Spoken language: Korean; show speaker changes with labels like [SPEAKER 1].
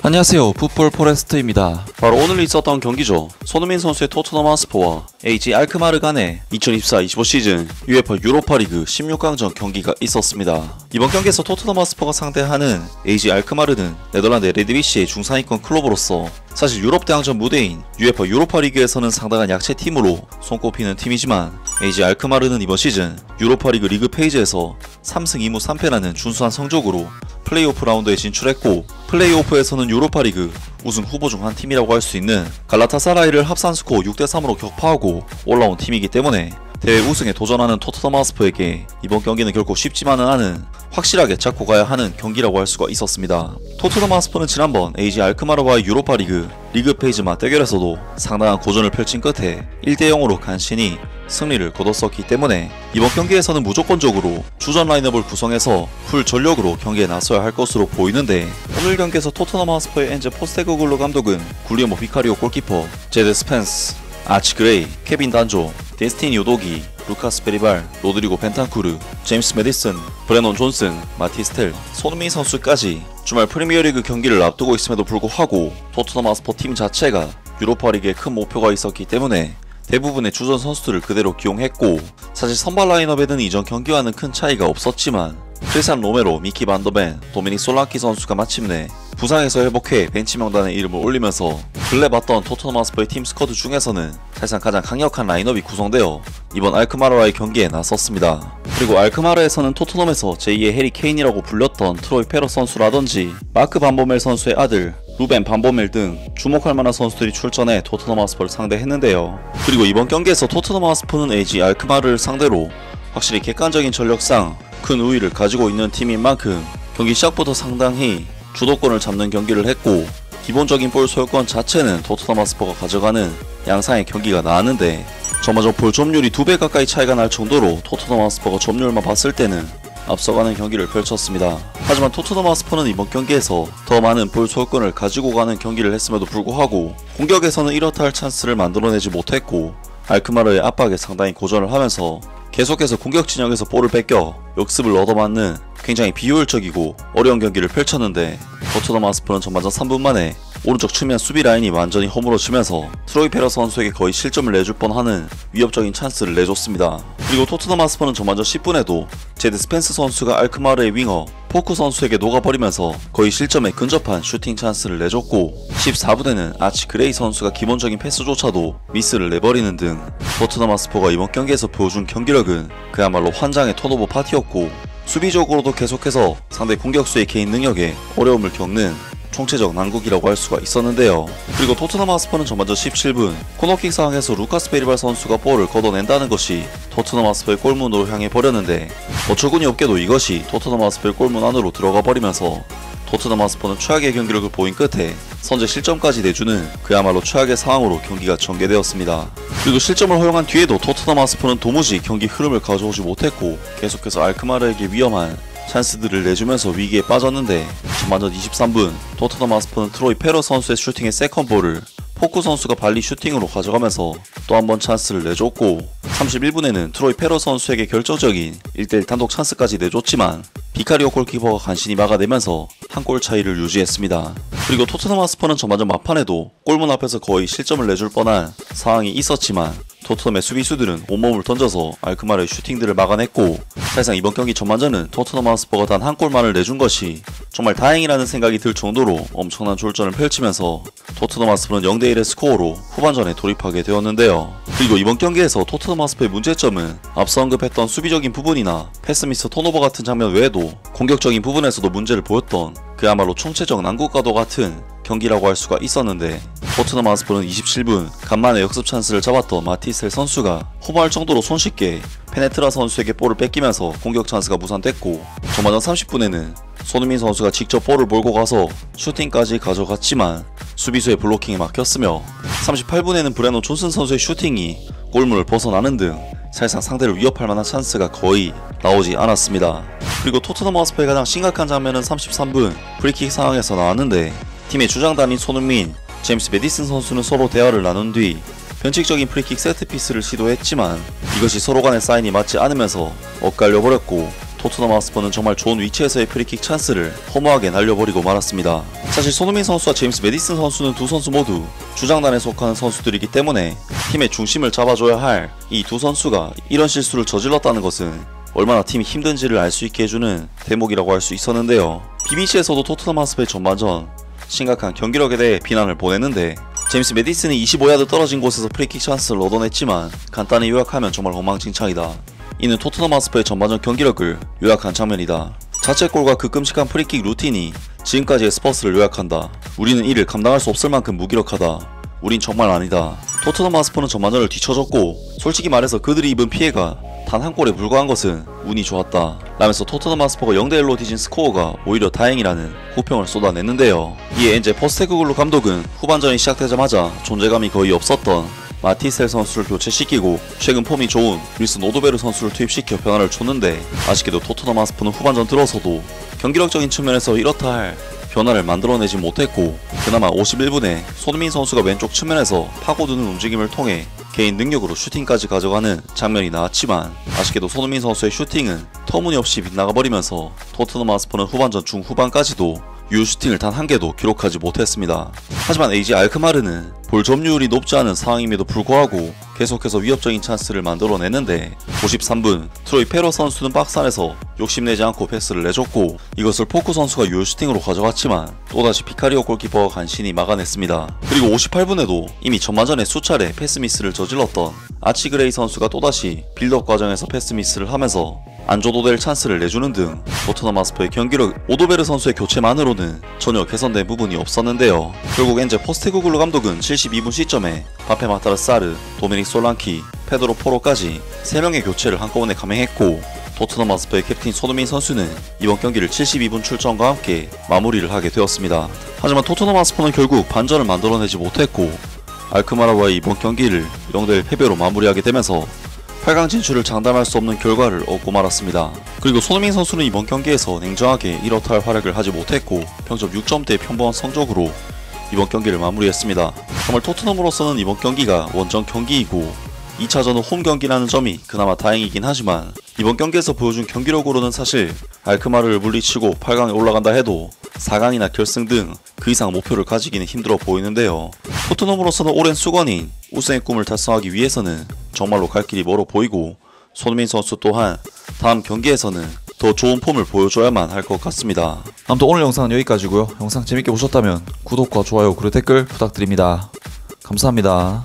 [SPEAKER 1] 안녕하세요, 풋볼 포레스트입니다. 바로 오늘 있었던 경기죠. 손흥민 선수의 토트넘 하스퍼와 AG 알크마르 간의 2024-25 시즌 UEFA 유로파리그 16강전 경기가 있었습니다. 이번 경기에서 토트넘 하스퍼가 상대하는 AG 알크마르는 네덜란드 에레디비시의 중상위권 클럽으로서 사실 유럽 대항전 무대인 UEFA 유로파리그에서는 상당한 약체팀으로 손꼽히는 팀이지만 AG 알크마르는 이번 시즌 유로파리그 리그 페이지에서 3승 2무 3패라는 준수한 성적으로 플레이오프 라운드에 진출했고, 플레이오프에서는 유로파리그 우승 후보 중 한 팀이라고 할 수 있는 갈라타사라이를 합산 스코어 6대3으로 격파하고 올라온 팀이기 때문에 대회 우승에 도전하는 토트넘 하스퍼에게 이번 경기는 결코 쉽지만은 않은, 확실하게 잡고 가야 하는 경기라고 할 수가 있었습니다. 토트넘 하스퍼는 지난번 AG 알크마르와의 유로파리그 리그 페이지 맞대결에서도 상당한 고전을 펼친 끝에 1대0으로 간신히 승리를 거뒀었기 때문에 이번 경기에서는 무조건적으로 주전 라인업을 구성해서 풀 전력으로 경기에 나서야 할 것으로 보이는데, 오늘 경기에서 토트넘 하스퍼의 엔제 포스테코글루 감독은 굴리오모 비카리오 골키퍼, 제드 스펜스, 아치 그레이, 케빈 단조, 데스티니 요도기, 루카스 베리발, 로드리고 벤탄쿠르, 제임스 메디슨, 브레논 존슨, 마티스텔, 손흥민 선수까지 주말 프리미어리그 경기를 앞두고 있음에도 불구하고 토트넘 하스퍼 팀 자체가 유로파리그에 큰 목표가 있었기 때문에 대부분의 주전 선수들을 그대로 기용했고, 사실 선발 라인업에는 이전 경기와는 큰 차이가 없었지만 크리스찬 로메로, 미키 반더벤, 도미닉 솔랑키 선수가 마침내 부상에서 회복해 벤치 명단에 이름을 올리면서 근래 봤던 토트넘 하스퍼의 팀 스쿼드 중에서는 사실상 가장 강력한 라인업이 구성되어 이번 알크마르와의 경기에 나섰습니다. 그리고 알크마르에서는 토트넘에서 제2의 해리 케인이라고 불렸던 트로이 페러 선수라든지 마크 반보멜 선수의 아들 루벤 반보멜 등 주목할 만한 선수들이 출전해 토트넘 하스퍼를 상대했는데요. 그리고 이번 경기에서 토트넘 하스퍼는 AG 알크마르를 상대로 확실히 객관적인 전력상 큰 우위를 가지고 있는 팀인 만큼 경기 시작부터 상당히 주도권을 잡는 경기를 했고, 기본적인 볼 소유권 자체는 토트넘 하스퍼가 가져가는 양상의 경기가 나왔는데, 저마저 볼 점유율이 2배 가까이 차이가 날 정도로 토트넘 하스퍼가 점유율만 봤을 때는 앞서가는 경기를 펼쳤습니다. 하지만 토트넘 하스퍼는 이번 경기에서 더 많은 볼 소유권을 가지고 가는 경기를 했음에도 불구하고 공격에서는 이렇다 할 찬스를 만들어내지 못했고, 알크마르의 압박에 상당히 고전을 하면서 계속해서 공격 진영에서 볼을 뺏겨 역습을 얻어맞는 굉장히 비효율적이고 어려운 경기를 펼쳤는데, 토트넘 하스퍼는 전반전 3분 만에 오른쪽 측면 수비 라인이 완전히 허물어지면서 트로이 페러 선수에게 거의 실점을 내줄 뻔하는 위협적인 찬스를 내줬습니다. 그리고 토트넘 하스퍼는 전반전 10분에도 제드 스펜스 선수가 알크마르의 윙어 포크 선수에게 녹아버리면서 거의 실점에 근접한 슈팅 찬스를 내줬고, 14분에는 아치 그레이 선수가 기본적인 패스조차도 미스를 내버리는 등 토트넘 하스퍼가 이번 경기에서 보여준 경기력은 그야말로 환장의 턴오버 파티였고, 수비적으로도 계속해서 상대 공격수의 개인 능력에 어려움을 겪는 총체적 난국이라고 할 수가 있었는데요. 그리고 토트넘 하스퍼는 전반전 17분 코너킥 상황에서 루카스 베리발 선수가 볼을 걷어낸다는 것이 토트넘 하스퍼의 골문으로 향해 버렸는데, 어처구니 없게도 이것이 토트넘 하스퍼의 골문 안으로 들어가 버리면서 토트넘 하스퍼는 최악의 경기력을 보인 끝에 선제 실점까지 내주는 그야말로 최악의 상황으로 경기가 전개되었습니다. 그리고 실점을 허용한 뒤에도 토트넘 하스퍼는 도무지 경기 흐름을 가져오지 못했고, 계속해서 알크마르에게 위험한 찬스들을 내주면서 위기에 빠졌는데, 전반전 23분 토트넘 하스퍼는 트로이 페러 선수의 슈팅의 세컨볼을 포크 선수가 발리 슈팅으로 가져가면서 또 한 번 찬스를 내줬고, 31분에는 트로이 페러 선수에게 결정적인 1대1 단독 찬스까지 내줬지만 비카리오 골키퍼가 간신히 막아내면서 한 골 차이를 유지했습니다. 그리고 토트넘 하스퍼는 전반전 막판에도 골문 앞에서 거의 실점을 내줄 뻔한 상황이 있었지만 토트넘의 수비수들은 온몸을 던져서 알크마르의 슈팅들을 막아냈고, 사실상 이번 경기 전반전은 토트넘 하스퍼가 단 한 골만을 내준 것이 정말 다행이라는 생각이 들 정도로 엄청난 졸전을 펼치면서 토트넘 하스퍼는 0대1의 스코어로 후반전에 돌입하게 되었는데요. 그리고 이번 경기에서 토트넘 하스퍼의 문제점은 앞서 언급했던 수비적인 부분이나 패스미스 턴오버 같은 장면 외에도 공격적인 부분에서도 문제를 보였던 그야말로 총체적 난국과도 같은 경기라고 할 수가 있었는데, 토트넘 하스퍼는 27분 간만에 역습 찬스를 잡았던 마티스텔 선수가 허무할 정도로 손쉽게 페네트라 선수에게 볼을 뺏기면서 공격 찬스가 무산됐고, 전반전 30분에는 손흥민 선수가 직접 볼을 몰고 가서 슈팅까지 가져갔지만 수비수의 블로킹에 막혔으며, 38분에는 브레논 존슨 선수의 슈팅이 골문을 벗어나는 등 사실상 상대를 위협할 만한 찬스가 거의 나오지 않았습니다. 그리고 토트넘 하스퍼의 가장 심각한 장면은 33분 프리킥 상황에서 나왔는데, 팀의 주장단인 손흥민, 제임스 메디슨 선수는 서로 대화를 나눈 뒤 변칙적인 프리킥 세트피스를 시도했지만 이것이 서로 간의 사인이 맞지 않으면서 엇갈려 버렸고, 토트넘 하스퍼는 정말 좋은 위치에서의 프리킥 찬스를 허무하게 날려버리고 말았습니다. 사실 손흥민 선수와 제임스 매디슨 선수는 두 선수 모두 주장단에 속하는 선수들이기 때문에 팀의 중심을 잡아줘야 할 이 두 선수가 이런 실수를 저질렀다는 것은 얼마나 팀이 힘든지를 알 수 있게 해주는 대목이라고 할 수 있었는데요. BBC에서도 토트넘 하스퍼의 전반전 심각한 경기력에 대해 비난을 보냈는데 제임스 매디슨이 25야드 떨어진 곳에서 프리킥 찬스를 얻어냈지만 간단히 요약하면 정말 엉망진창이다. 이는 토트넘 하스퍼의 전반전 경기력을 요약한 장면이다. 자책골과 그 끔찍한 프리킥 루틴이 지금까지의 스퍼스를 요약한다. 우리는 이를 감당할 수 없을 만큼 무기력하다. 우린 정말 아니다. 토트넘 하스퍼는 전반전을 뒤쳐졌고 솔직히 말해서 그들이 입은 피해가 단 한 골에 불과한 것은 운이 좋았다 라면서 토트넘 하스퍼가 0대1로 뒤진 스코어가 오히려 다행이라는 호평을 쏟아냈는데요. 이에 엔제 포스테코글루 감독은 후반전이 시작되자마자 존재감이 거의 없었던 마티셀 선수를 교체시키고 최근 폼이 좋은 윌슨 오도베르 선수를 투입시켜 변화를 줬는데 아쉽게도 토트넘 하스퍼는 후반전 들어서도 경기력적인 측면에서 이렇다 할 변화를 만들어내지 못했고 그나마 51분에 손흥민 선수가 왼쪽 측면에서 파고드는 움직임을 통해 개인 능력으로 슈팅까지 가져가는 장면이 나왔지만 아쉽게도 손흥민 선수의 슈팅은 터무니없이 빗나가버리면서 토트넘 하스퍼는 후반전 중후반까지도 유효 슈팅을 단 한 개도 기록하지 못했습니다. 하지만 AG 알크마르는 볼 점유율이 높지 않은 상황임에도 불구하고 계속해서 위협적인 찬스를 만들어내는데 53분 트로이 페러 선수는 박스 안에서 욕심내지 않고 패스를 내줬고 이것을 포크 선수가 유효 슈팅으로 가져갔지만 또다시 피카리오 골키퍼가 간신히 막아냈습니다. 그리고 58분에도 이미 전반전에 수차례 패스 미스를 저질렀던 아치 그레이 선수가 또다시 빌드업 과정에서 패스 미스를 하면서 안 줘도 될 찬스를 내주는 등 토트넘 하스퍼의 경기력 오도베르 선수의 교체만으로는 전혀 개선된 부분이 없었는데요. 결국 엔제 포스테코글루 감독은 72분 시점에 바페 마타르사르, 도미닉 솔랑키, 페드로 포로까지 3명의 교체를 한꺼번에 감행했고 토트넘 하스퍼의 캡틴 손흥민 선수는 이번 경기를 72분 출전과 함께 마무리를 하게 되었습니다. 하지만 토트넘 하스퍼는 결국 반전을 만들어내지 못했고 알크마르와의 이번 경기를 0대1 패배로 마무리하게 되면서 8강 진출을 장담할 수 없는 결과를 얻고 말았습니다. 그리고 손흥민 선수는 이번 경기에서 냉정하게 이렇다 할 활약을 하지 못했고 평점 6점대의 평범한 성적으로 이번 경기를 마무리했습니다. 정말 토트넘으로서는 이번 경기가 원정 경기이고 2차전은 홈 경기라는 점이 그나마 다행이긴 하지만 이번 경기에서 보여준 경기력으로는 사실 알크마르를 물리치고 8강에 올라간다 해도 4강이나 결승 등 그 이상 목표를 가지기는 힘들어 보이는데요. 토트넘으로서는 오랜 수건인 우승의 꿈을 달성하기 위해서는 정말로 갈 길이 멀어 보이고 손흥민 선수 또한 다음 경기에서는 더 좋은 폼을 보여줘야만 할 것 같습니다.
[SPEAKER 2] 아무튼 오늘 영상은 여기까지고요. 영상 재밌게 보셨다면 구독과 좋아요 그리고 댓글 부탁드립니다. 감사합니다.